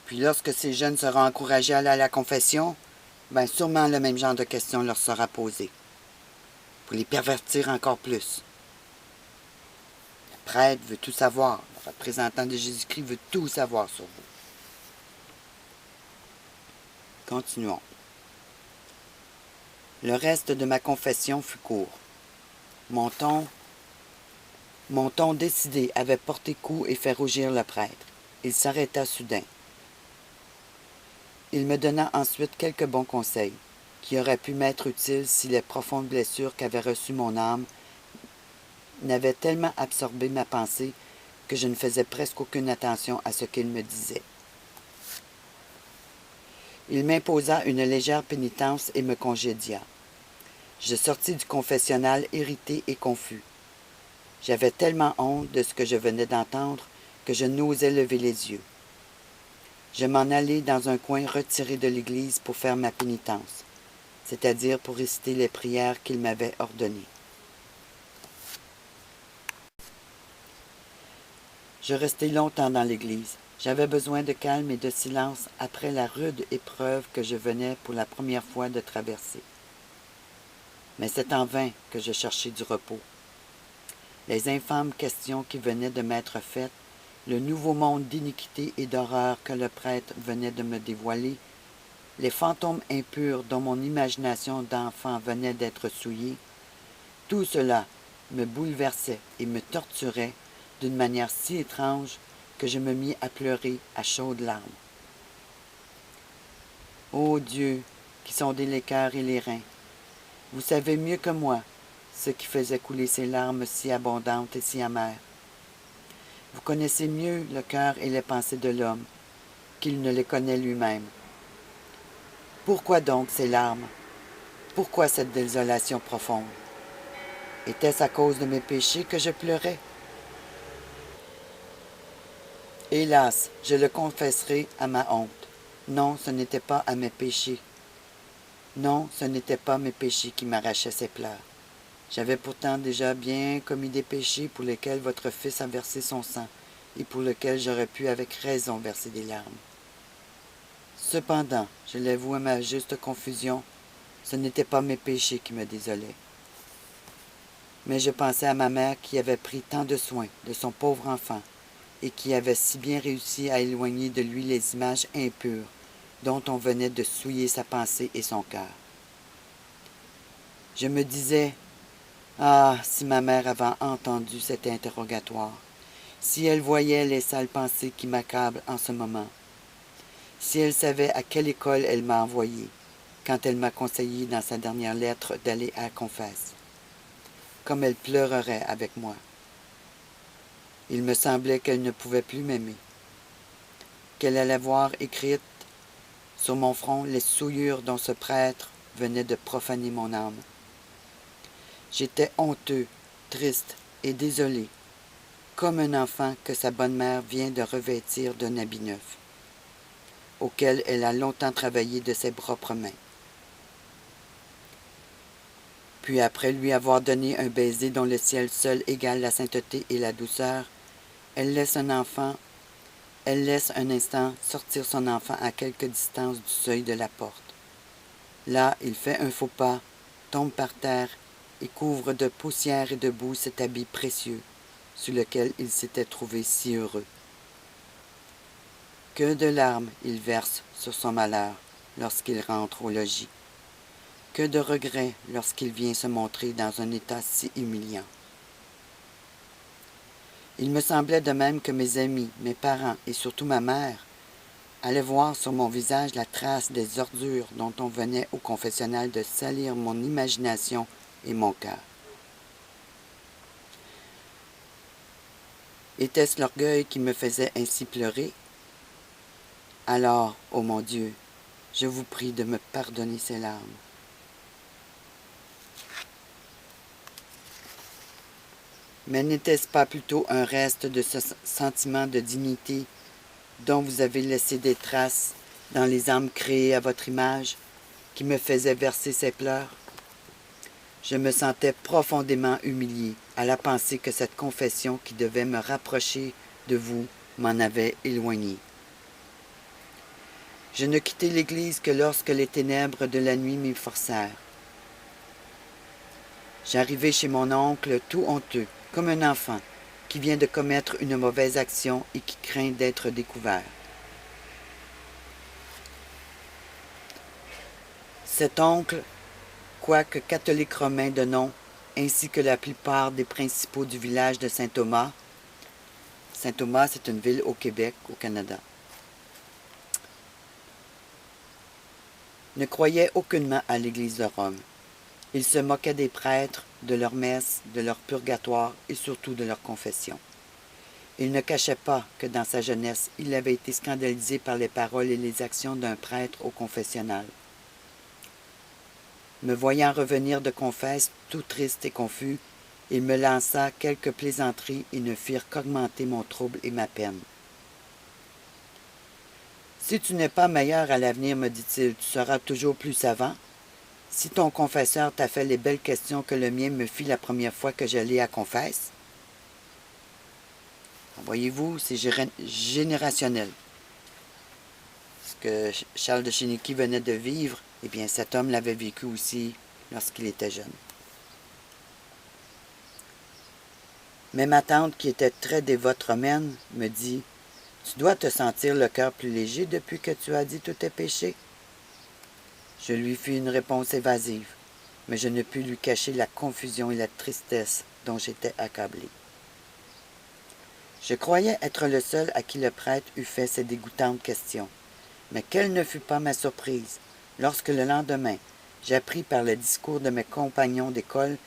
Puis lorsque ces jeunes seront encouragés à aller à la confession, bien sûrement le même genre de questions leur sera posé, pour les pervertir encore plus. Le prêtre veut tout savoir, le représentant de Jésus-Christ veut tout savoir sur vous. Continuons. Le reste de ma confession fut court. Mon ton décidé avait porté coup et fait rougir le prêtre. Il s'arrêta soudain. Il me donna ensuite quelques bons conseils, qui auraient pu m'être utiles si les profondes blessures qu'avait reçues mon âme n'avaient tellement absorbé ma pensée que je ne faisais presque aucune attention à ce qu'il me disait. Il m'imposa une légère pénitence et me congédia. Je sortis du confessionnal irrité et confus. J'avais tellement honte de ce que je venais d'entendre que je n'osais lever les yeux. Je m'en allai dans un coin retiré de l'église pour faire ma pénitence, c'est-à-dire pour réciter les prières qu'il m'avait ordonnées. Je restai longtemps dans l'église. J'avais besoin de calme et de silence après la rude épreuve que je venais pour la première fois de traverser. Mais c'est en vain que je cherchais du repos. Les infâmes questions qui venaient de m'être faites, le nouveau monde d'iniquité et d'horreur que le prêtre venait de me dévoiler, les fantômes impurs dont mon imagination d'enfant venait d'être souillée, tout cela me bouleversait et me torturait d'une manière si étrange que je me mis à pleurer à chaudes larmes. Ô Dieu, qui sondez les cœurs et les reins, vous savez mieux que moi ce qui faisait couler ces larmes si abondantes et si amères. Vous connaissez mieux le cœur et les pensées de l'homme qu'il ne les connaît lui-même. Pourquoi donc ces larmes? Pourquoi cette désolation profonde? Était-ce à cause de mes péchés que je pleurais? Hélas, je le confesserai à ma honte. Non, ce n'était pas à mes péchés. Non, ce n'étaient pas mes péchés qui m'arrachaient ces pleurs. J'avais pourtant déjà bien commis des péchés pour lesquels votre Fils a versé son sang et pour lesquels j'aurais pu avec raison verser des larmes. Cependant, je l'avoue à ma juste confusion, ce n'étaient pas mes péchés qui me désolaient. Mais je pensais à ma mère qui avait pris tant de soin de son pauvre enfant et qui avait si bien réussi à éloigner de lui les images impures dont on venait de souiller sa pensée et son cœur. Je me disais, ah, si ma mère avait entendu cet interrogatoire, si elle voyait les sales pensées qui m'accablent en ce moment, si elle savait à quelle école elle m'a envoyé, quand elle m'a conseillé dans sa dernière lettre d'aller à la confesse, comme elle pleurerait avec moi. Il me semblait qu'elle ne pouvait plus m'aimer, qu'elle allait voir écrites sur mon front les souillures dont ce prêtre venait de profaner mon âme. J'étais honteux, triste et désolé, comme un enfant que sa bonne mère vient de revêtir d'un habit neuf, auquel elle a longtemps travaillé de ses propres mains. Puis après lui avoir donné un baiser dont le ciel seul égale la sainteté et la douceur, elle laisse un instant sortir son enfant à quelque distance du seuil de la porte. Là, il fait un faux pas, tombe par terre et couvre de poussière et de boue cet habit précieux, sous lequel il s'était trouvé si heureux. Que de larmes il verse sur son malheur lorsqu'il rentre au logis. Que de regrets lorsqu'il vient se montrer dans un état si humiliant. Il me semblait de même que mes amis, mes parents et surtout ma mère allaient voir sur mon visage la trace des ordures dont on venait au confessionnal de salir mon imagination et mon cœur. Était-ce l'orgueil qui me faisait ainsi pleurer? Alors, ô mon Dieu, je vous prie de me pardonner ces larmes. Mais n'était-ce pas plutôt un reste de ce sentiment de dignité dont vous avez laissé des traces dans les âmes créées à votre image, qui me faisait verser ces pleurs? Je me sentais profondément humilié à la pensée que cette confession qui devait me rapprocher de vous m'en avait éloigné. Je ne quittai l'église que lorsque les ténèbres de la nuit m'y forcèrent. J'arrivai chez mon oncle tout honteux, comme un enfant qui vient de commettre une mauvaise action et qui craint d'être découvert. Cet oncle, quoique catholique romain de nom, ainsi que la plupart des principaux du village de Saint-Thomas. Saint-Thomas, c'est une ville au Québec, au Canada. Ne croyait aucunement à l'Église de Rome. Il se moquait des prêtres, de leurs messes, de leur purgatoire et surtout de leur confession. Il ne cachait pas que dans sa jeunesse, il avait été scandalisé par les paroles et les actions d'un prêtre au confessionnal. Me voyant revenir de confesse, tout triste et confus, il me lança quelques plaisanteries et ne firent qu'augmenter mon trouble et ma peine. « Si tu n'es pas meilleur à l'avenir, me dit-il, tu seras toujours plus savant. Si ton confesseur t'a fait les belles questions que le mien me fit la première fois que j'allais à confesse. » Voyez-vous, c'est générationnel. Ce que Charles de Chénicky venait de vivre, eh bien, cet homme l'avait vécu aussi lorsqu'il était jeune. Mais ma tante, qui était très dévote romaine, me dit « Tu dois te sentir le cœur plus léger depuis que tu as dit tous tes péchés. » Je lui fis une réponse évasive, mais je ne pus lui cacher la confusion et la tristesse dont j'étais accablé. Je croyais être le seul à qui le prêtre eût fait ces dégoûtantes questions, mais quelle ne fut pas ma surprise lorsque le lendemain, j'appris par le discours de mes compagnons d'école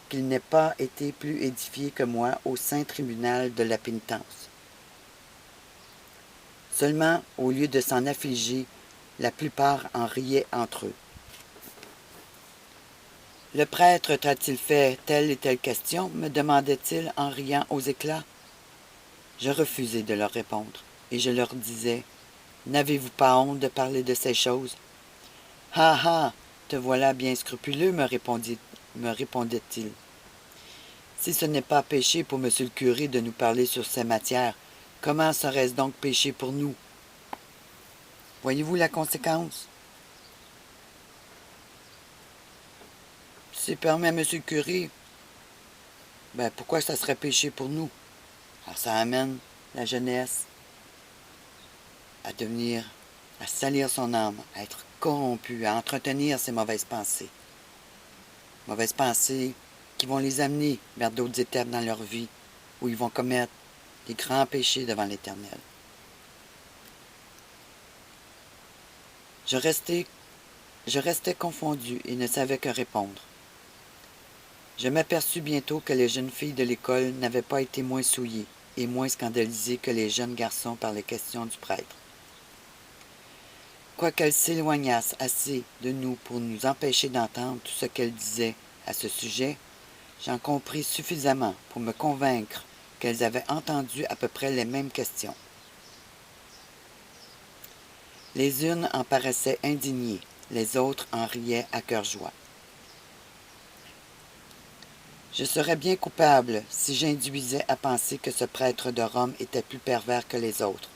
qu'il n'ait pas été plus édifié que moi au saint tribunal de la pénitence. Seulement, au lieu de s'en affliger, la plupart en riaient entre eux. « Le prêtre t'a-t-il fait telle et telle question ?» me demandait-il en riant aux éclats. Je refusai de leur répondre, et je leur disais « N'avez-vous pas honte de parler de ces choses? »« Ha ha, te voilà bien scrupuleux, me répondait-il. Si ce n'est pas péché pour monsieur le curé de nous parler sur ces matières, comment serait-ce donc péché pour nous? Voyez-vous la conséquence? Si permet monsieur le curé, ben pourquoi ça serait péché pour nous? Alors ça amène la jeunesse à salir son âme, à être corrompu, à entretenir ses mauvaises pensées. Mauvaises pensées qui vont les amener vers d'autres étapes dans leur vie, où ils vont commettre des grands péchés devant l'Éternel. Je restais confondu et ne savais que répondre. Je m'aperçus bientôt que les jeunes filles de l'école n'avaient pas été moins souillées et moins scandalisées que les jeunes garçons par les questions du prêtre. Quoiqu'elles s'éloignassent assez de nous pour nous empêcher d'entendre tout ce qu'elles disaient à ce sujet, j'en compris suffisamment pour me convaincre qu'elles avaient entendu à peu près les mêmes questions. Les unes en paraissaient indignées, les autres en riaient à cœur joie. Je serais bien coupable si j'induisais à penser que ce prêtre de Rome était plus pervers que les autres,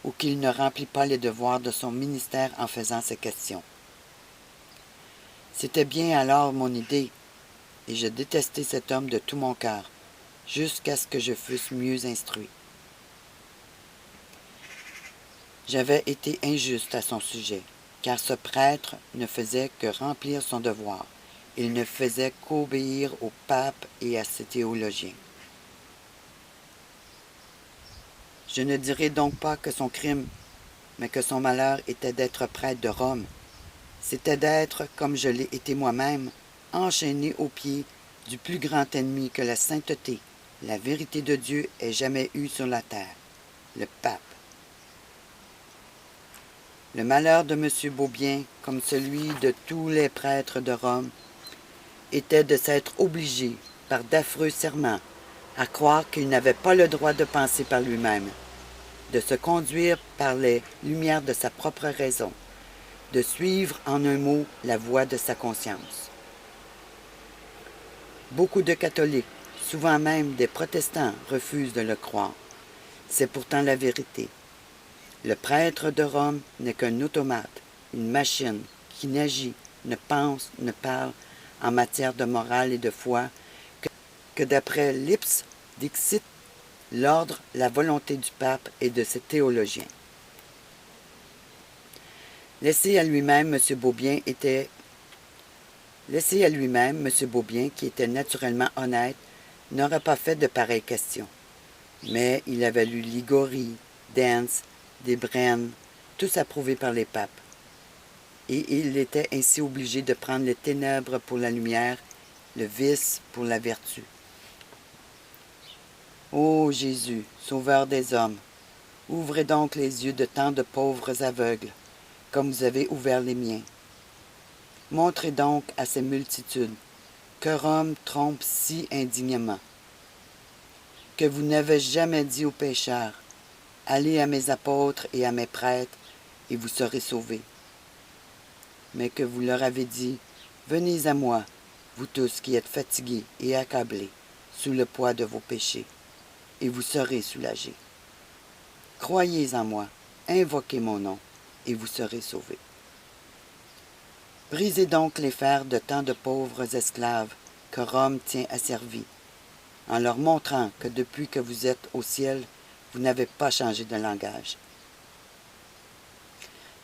ou qu'il ne remplit pas les devoirs de son ministère en faisant ces questions. C'était bien alors mon idée, et je détestais cet homme de tout mon cœur, jusqu'à ce que je fusse mieux instruit. J'avais été injuste à son sujet, car ce prêtre ne faisait que remplir son devoir. Il ne faisait qu'obéir au pape et à ses théologiens. Je ne dirai donc pas que son crime, mais que son malheur était d'être prêtre de Rome. C'était d'être, comme je l'ai été moi-même, enchaîné aux pieds du plus grand ennemi que la sainteté, la vérité de Dieu ait jamais eu sur la terre, le pape. Le malheur de M. Beaubien, comme celui de tous les prêtres de Rome, était de s'être obligé, par d'affreux serments, à croire qu'il n'avait pas le droit de penser par lui-même, de se conduire par les lumières de sa propre raison, de suivre en un mot la voie de sa conscience. Beaucoup de catholiques, souvent même des protestants, refusent de le croire. C'est pourtant la vérité. Le prêtre de Rome n'est qu'un automate, une machine qui n'agit, ne pense, ne parle en matière de morale et de foi que d'après l'Ips Dixit, l'ordre, la volonté du pape et de ses théologiens. Laissé à lui-même, M. Beaubien, qui était naturellement honnête, n'aurait pas fait de pareilles questions. Mais il avait lu Ligori, Dance, Desbrenne, tous approuvés par les papes. Et il était ainsi obligé de prendre les ténèbres pour la lumière, le vice pour la vertu. Ô Jésus, Sauveur des hommes, ouvrez donc les yeux de tant de pauvres aveugles, comme vous avez ouvert les miens. Montrez donc à ces multitudes que Rome trompe si indignement, que vous n'avez jamais dit aux pécheurs, allez à mes apôtres et à mes prêtres, et vous serez sauvés. Mais que vous leur avez dit, venez à moi, vous tous qui êtes fatigués et accablés, sous le poids de vos péchés, et vous serez soulagés. Croyez en moi, invoquez mon nom, et vous serez sauvés. Brisez donc les fers de tant de pauvres esclaves que Rome tient asservis, en leur montrant que depuis que vous êtes au ciel, vous n'avez pas changé de langage.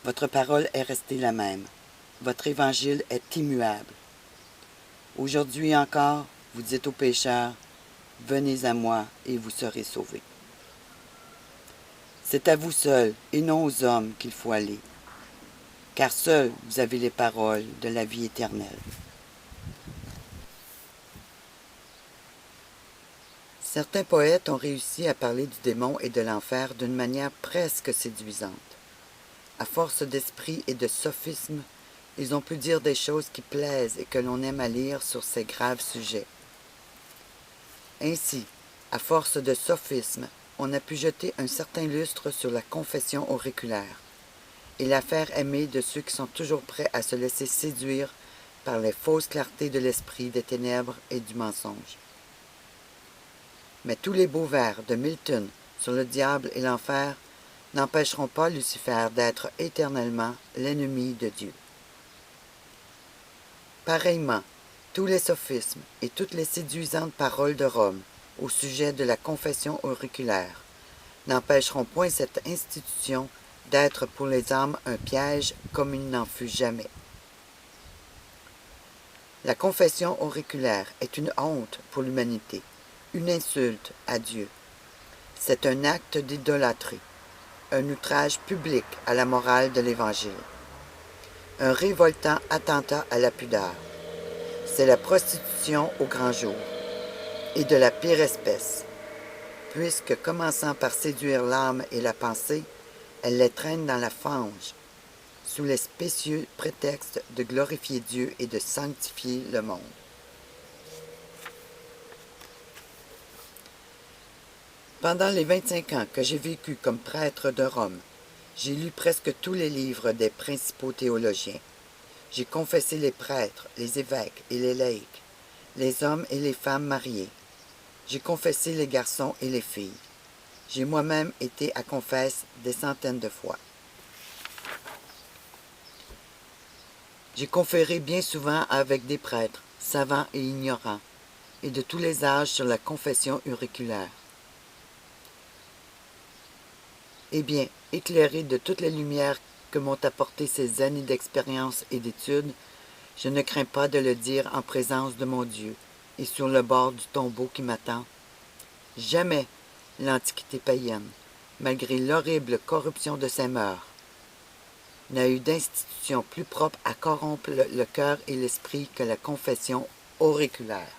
Votre parole est restée la même. Votre évangile est immuable. Aujourd'hui encore, vous dites aux pécheurs, venez à moi et vous serez sauvés. C'est à vous seuls et non aux hommes qu'il faut aller, car seuls vous avez les paroles de la vie éternelle. Certains poètes ont réussi à parler du démon et de l'enfer d'une manière presque séduisante. À force d'esprit et de sophisme, ils ont pu dire des choses qui plaisent et que l'on aime à lire sur ces graves sujets. Ainsi, à force de sophisme, on a pu jeter un certain lustre sur la confession auriculaire et la faire aimer de ceux qui sont toujours prêts à se laisser séduire par les fausses clartés de l'esprit, des ténèbres et du mensonge. Mais tous les beaux vers de Milton sur le diable et l'enfer n'empêcheront pas Lucifer d'être éternellement l'ennemi de Dieu. Pareillement, tous les sophismes et toutes les séduisantes paroles de Rome au sujet de la confession auriculaire n'empêcheront point cette institution d'être pour les âmes un piège comme il n'en fut jamais. La confession auriculaire est une honte pour l'humanité, une insulte à Dieu. C'est un acte d'idolâtrie, un outrage public à la morale de l'Évangile, un révoltant attentat à la pudeur. C'est la prostitution au grand jour, et de la pire espèce, puisque, commençant par séduire l'âme et la pensée, elle les traîne dans la fange, sous les spécieux prétextes de glorifier Dieu et de sanctifier le monde. Pendant les 25 ans que j'ai vécu comme prêtre de Rome, j'ai lu presque tous les livres des principaux théologiens. J'ai confessé les prêtres, les évêques et les laïcs, les hommes et les femmes mariés. J'ai confessé les garçons et les filles. J'ai moi-même été à confesse des centaines de fois. J'ai conféré bien souvent avec des prêtres, savants et ignorants, et de tous les âges sur la confession auriculaire. Eh bien, éclairé de toutes les lumières que m'ont apporté ces années d'expérience et d'études, je ne crains pas de le dire en présence de mon Dieu et sur le bord du tombeau qui m'attend. Jamais l'Antiquité païenne, malgré l'horrible corruption de ses mœurs, n'a eu d'institution plus propre à corrompre le cœur et l'esprit que la confession auriculaire.